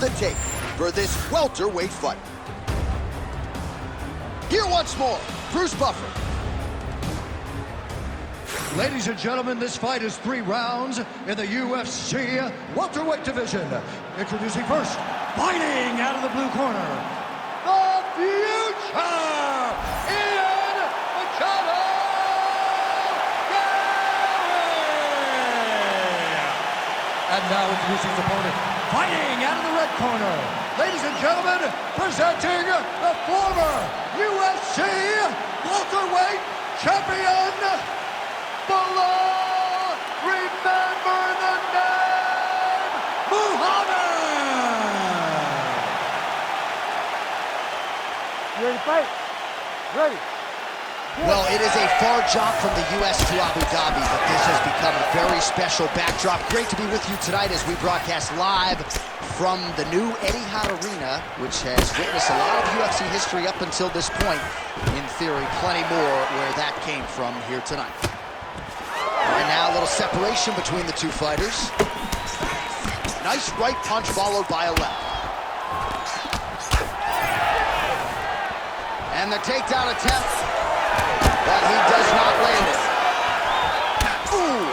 the tape for this welterweight fight. Here once more, Bruce Buffer. Ladies and gentlemen, this fight is 3 rounds in the UFC welterweight division. Introducing first, fighting out of the blue corner, the future, Machado! And now introducing his opponent, fighting out of the red corner. Ladies and gentlemen, presenting the former UFC welterweight champion, Belal. Remember the name, Muhammad. You ready to fight? Ready. Well, it is a far jaunt from the U.S. to Abu Dhabi, but this has become a very special backdrop. Great to be with you tonight as we broadcast live from the new Etihad Arena, which has witnessed a lot of UFC history up until this point. In theory, plenty more where that came from here tonight. And now a little separation between the two fighters. Nice right punch followed by a left. And the takedown attempt. But he does not land it. Ooh!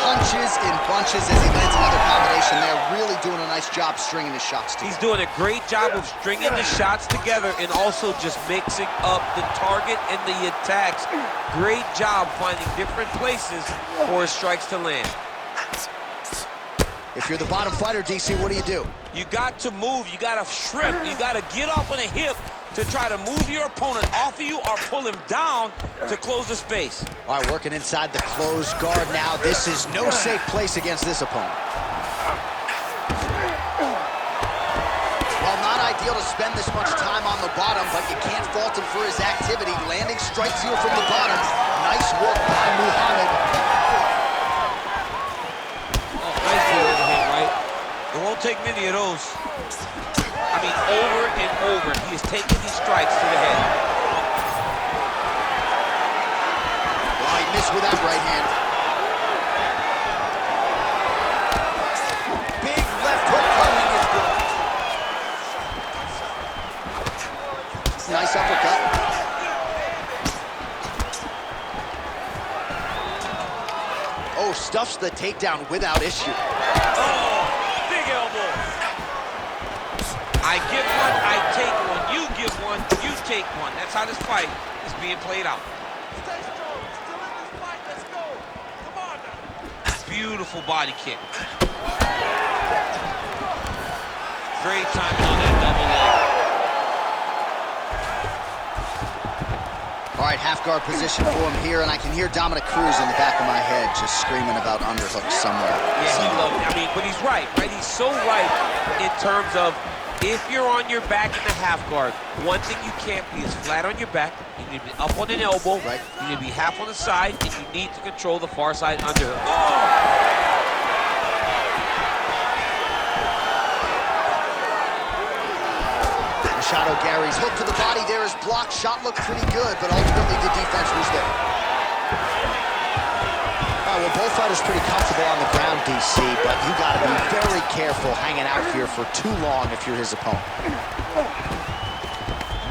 Punches in bunches as he lands another combination there. Really doing a nice job stringing his shots together. He's doing a great job of stringing the shots together and also just mixing up the target and the attacks. Great job finding different places for his strikes to land. If you're the bottom fighter, DC, what do? You got to move. You got to shrimp. You got to get off on a hip to try to move your opponent off of you or pull him down to close the space. All right, working inside the closed guard now. This is no safe place against this opponent. Well, not ideal to spend this much time on the bottom, but you can't fault him for his activity. Landing strikes here from the bottom. Nice work by Muhammad. Oh, nice overhand, right? It won't take many of those. I mean, over and over, he is taking these strikes to the head. Well, he missed with that right hand. Big left hook coming is good. Nice uppercut. Oh, stuffs the takedown without issue. Oh, big elbow. I give one, I take one. You give one, you take one. That's how this fight is being played out. Stay strong. Still in this fight. Let's go. Come on now. Beautiful body kick. Great timing on that double leg. All right, half guard position for him here, and I can hear Dominic Cruz in the back of my head just screaming about underhooks somewhere. Yeah, he loves it. I mean, but he's right? He's so right in terms of if you're on your back in the half guard, one thing you can't be is flat on your back. You need to be up on an elbow. Right. You need to be half on the side, and you need to control the far side underhook. Oh! Machado Garry's hook to the body there is blocked. Shot looked pretty good, but ultimately the defense was there. All right, well, both fighters pretty comfortable on the ground, DC, but you got to be very careful hanging out here for too long if you're his opponent.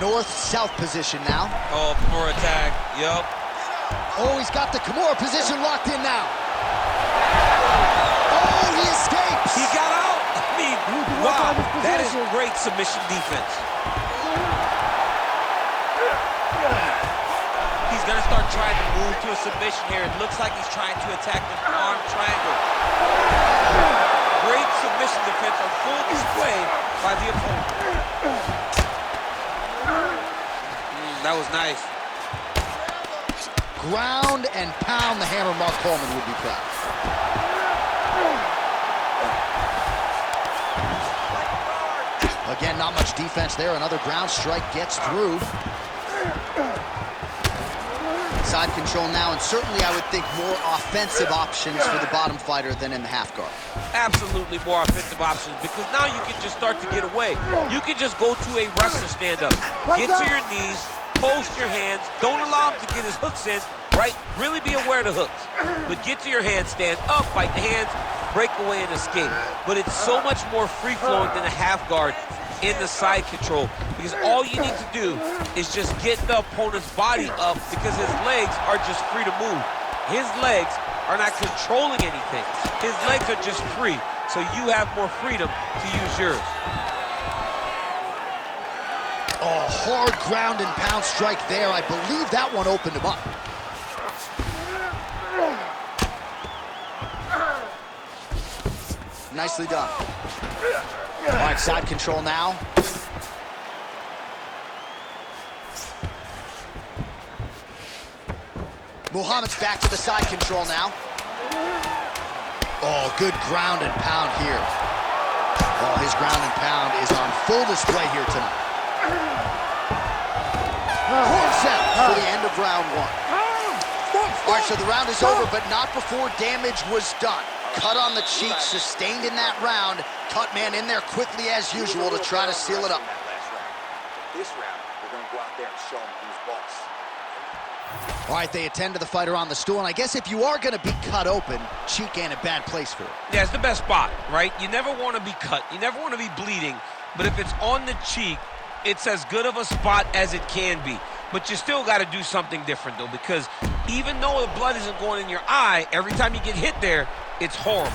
North-south position now. Oh, Kimura attack. Yup. Oh, he's got the Kimura position locked in now. Oh, he escapes. He got out. I mean, wow, that is great submission defense. He's gonna start trying to move to a submission here. It looks like he's trying to attack the arm triangle. Great submission defense on full display by the opponent. That was nice. Ground and pound, the hammer. Mark Coleman would be proud. Again, not much defense there. Another ground strike gets through. Side control now, and certainly I would think more offensive options for the bottom fighter than in the half guard. Absolutely more offensive options, because now you can just start to get away. You can just go to a wrestler stand-up. Get to your knees, post your hands, don't allow him to get his hooks in, right? Really be aware of the hooks. But get to your hands, stand up, fight the hands, break away and escape. But it's so much more free-flowing than a half guard in the side control, because all you need to do is just get the opponent's body up, because his legs are just free to move. His legs are not controlling anything. His legs are just free, so you have more freedom to use yours. Oh, hard ground and pound strike there. I believe that one opened him up. Nicely done. All right, side control now. Muhammad's back to the side control now. Oh, good ground and pound here. Oh, his ground and pound is on full display here tonight. Horns out for the end of round one. All right, so the round is over, but not before damage was done. Cut on the cheek, sustained in that round. Cut man in there quickly as usual to try to seal it up. This round, we're going to go out there and show him who's boss. All right, they attend to the fighter on the stool, and I guess if you are going to be cut open, cheek ain't a bad place for it. Yeah, it's the best spot, right? You never want to be cut. You never want to be bleeding. But if it's on the cheek, it's as good of a spot as it can be. But you still got to do something different, though, because even though the blood isn't going in your eye, every time you get hit there, it's horrible.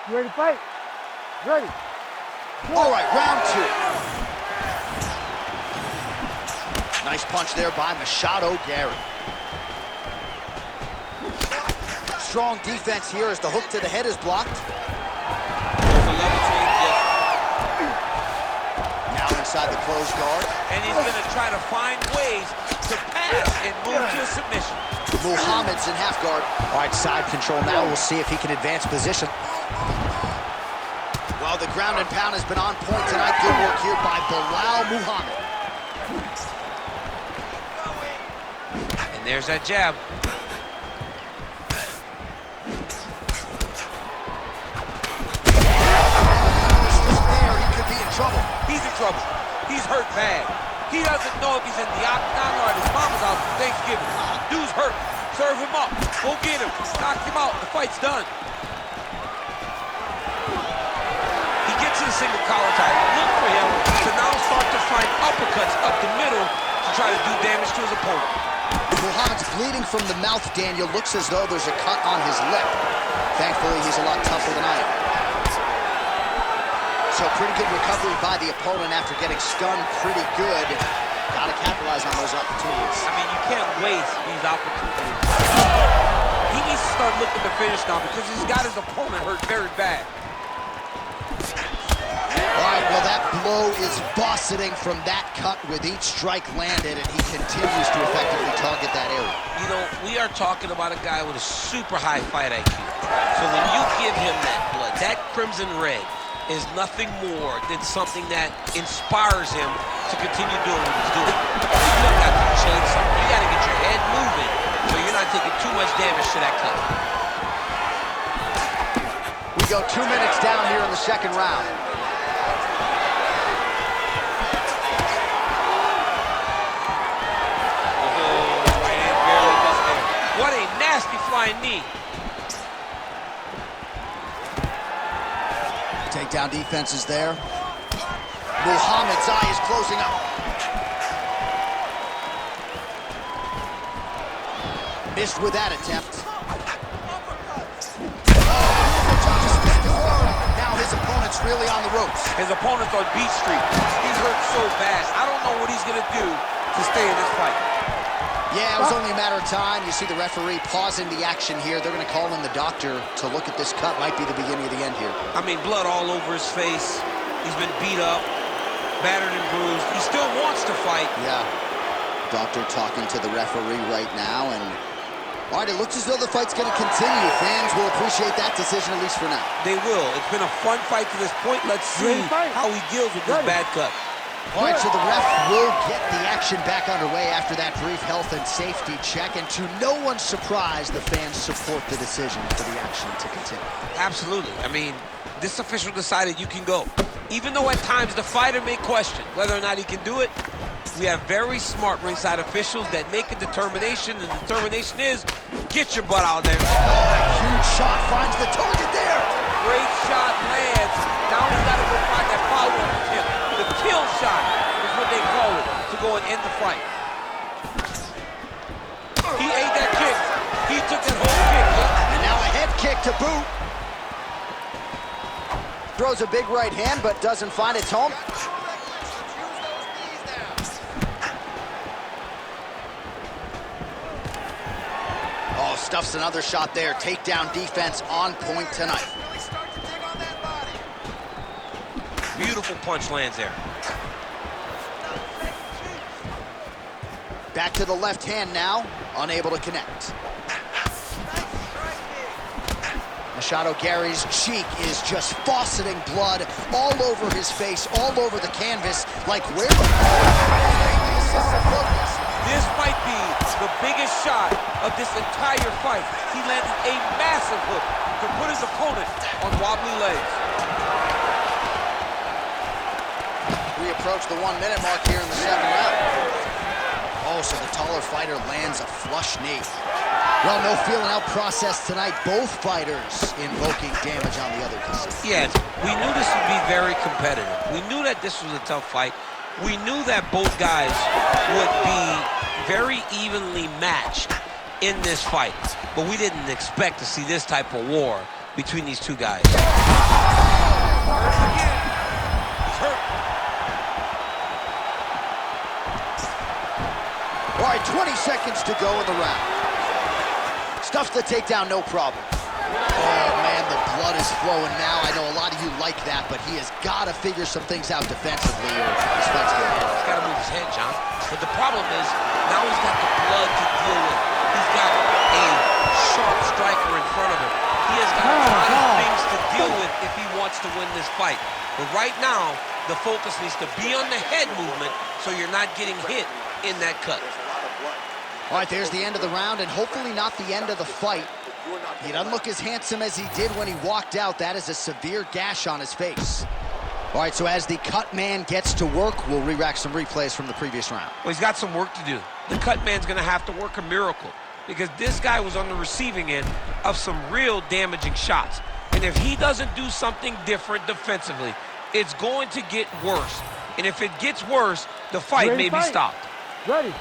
You ready to fight? Ready. All right, round two. Nice punch there by Machado, Garry. Strong defense here as the hook to the head is blocked. Now inside the closed guard. And he's going to try to find ways to pass and move to a submission. Muhammad's in half guard. All right, side control now. We'll see if he can advance position. Well, the ground and pound has been on point tonight. Good work here by Belal Muhammad. And there's that jab. There, he could be in trouble. He's in trouble. He's hurt bad. He doesn't know if he's in the octagon or at his mama's house for Thanksgiving. Dude's hurt. Serve him up. Go get him. Knock him out. The fight's done. He gets to the single collar tie. Look for him to now start to find uppercuts up the middle to try to do damage to his opponent. Muhammad's bleeding from the mouth, Daniel. Looks as though there's a cut on his lip. Thankfully, he's a lot tougher than I am. So pretty good recovery by the opponent after getting stunned pretty good. Got to capitalize on those opportunities. I mean, you can't waste these opportunities. He needs to start looking to finish now because he's got his opponent hurt very bad. All right, well, that blow is busting from that cut with each strike landed, and he continues to effectively target that area. You know, we are talking about a guy with a super high fight IQ. So when you give him that blood, that crimson red is nothing more than something that inspires him to continue doing what he's doing. You don't have to change something. You got to get your head moving so you're not taking too much damage to that cut. We go 2 minutes down here in the second round. What a nasty flying knee. Takedown defense is there. Muhammad's eye is closing up. Missed with that attempt. Now his opponent's really on the ropes. His opponent's on Beach Street. He's hurt so bad. I don't know what he's going to do to stay in this fight. Yeah, it was only a matter of time. You see the referee pausing the action here. They're going to call in the doctor to look at this cut. Might be the beginning of the end here. I mean, blood all over his face. He's been beat up, battered and bruised. He still wants to fight. Yeah. Doctor talking to the referee right now. And all right, it looks as though the fight's going to continue. Fans will appreciate that decision, at least for now. They will. It's been a fun fight to this point. Let's see how he deals with this bad cut. All right, so the ref will get the action back underway after that brief health and safety check. And to no one's surprise, the fans support the decision for the action to continue. Absolutely. I mean, this official decided you can go. Even though at times the fighter may question whether or not he can do it, we have very smart ringside officials that make a determination. The determination is, get your butt out there. huge shot finds the target there. Great shot lands. Now he's got to go find that follow-up attempt. The kill shot is what they call it, to go and end the fight. He ate that kick. He took that whole kick. And now a head kick to boot. Throws a big right hand, but doesn't find its home. Oh, stuffs another shot there. Takedown defense on point tonight. Beautiful punch lands there. Back to the left hand now, unable to connect. Machado Garry's cheek is just fauceting blood all over his face, all over the canvas, like where the This might be the biggest shot of this entire fight. He landed a massive hook to put his opponent on wobbly legs. We approach the 1 minute mark here in the 7th round. Oh, so the taller fighter lands a flush knee. Well, no feeling out process tonight. Both fighters invoking damage on the other contestant. Yes, we knew this would be very competitive. We knew that this was a tough fight. We knew that both guys would be very evenly matched in this fight. But we didn't expect to see this type of war between these two guys. He's hurt. All right, 20 seconds to go in the round. Stuffs the takedown, no problem. Oh, man, the blood is flowing now. I know a lot of you like that, but he has got to figure some things out defensively or his fight's going to end. He's got to move his head, John. But the problem is, now he's got the blood to deal with. He's got a sharp striker in front of him. He has got a lot of things to deal with if he wants to win this fight. But right now, the focus needs to be on the head movement so you're not getting hit in that cut. All right, there's the end of the round, and hopefully not the end of the fight. He doesn't look as handsome as he did when he walked out. That is a severe gash on his face. All right, so as the cut man gets to work, we'll re-rack some replays from the previous round. Well, he's got some work to do. The cut man's going to have to work a miracle because this guy was on the receiving end of some real damaging shots. And if he doesn't do something different defensively, it's going to get worse. And if it gets worse, the fight may be stopped. Ready.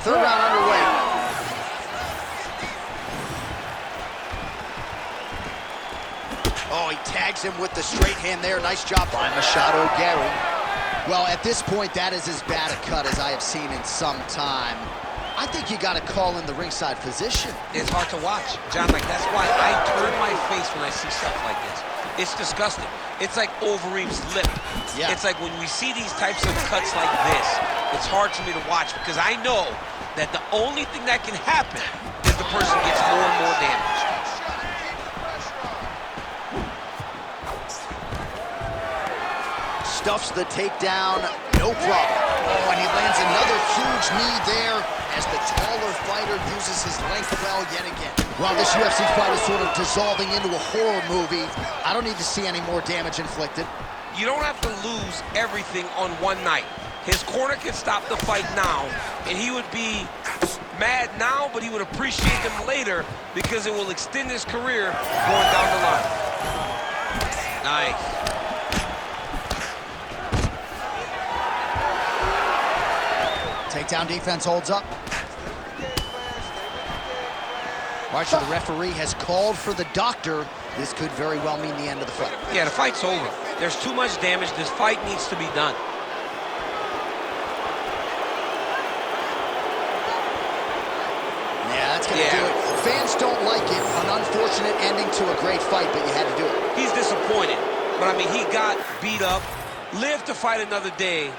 3rd round underway. Oh, he tags him with the straight hand there. Nice job by Machado Garry. Well, at this point, that is as bad a cut as I have seen in some time. I think you got to call in the ringside physician. It's hard to watch, John. Like, that's why I turn my face when I see stuff like this. It's disgusting. It's like Overeem's lip. Yeah. It's like when we see these types of cuts like this, it's hard for me to watch because I know that the only thing that can happen is the person gets more and more damaged. Stuffs the takedown, no problem. Oh, and he lands another huge knee there as the taller fighter uses his length well yet again. Well, this UFC fight is sort of dissolving into a horror movie. I don't need to see any more damage inflicted. You don't have to lose everything on one night. His corner can stop the fight now, and he would be mad now, but he would appreciate them later because it will extend his career going down the line. Nice. Takedown defense holds up. All right, so the referee has called for the doctor. This could very well mean the end of the fight. Yeah, the fight's over. There's too much damage. This fight needs to be done. Yeah, that's going to do it. Fans don't like it. An unfortunate ending to a great fight, but you had to do it. He's disappointed. But, I mean, he got beat up, lived to fight another day.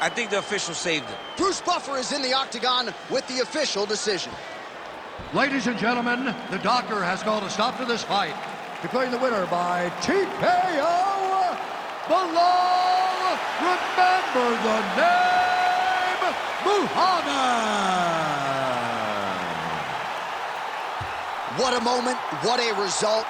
I think the official saved him. Bruce Buffer is in the octagon with the official decision. Ladies and gentlemen, the doctor has called a stop to this fight, declaring the winner by TKO, Belal. Remember the name, Muhammad. What a moment, what a result.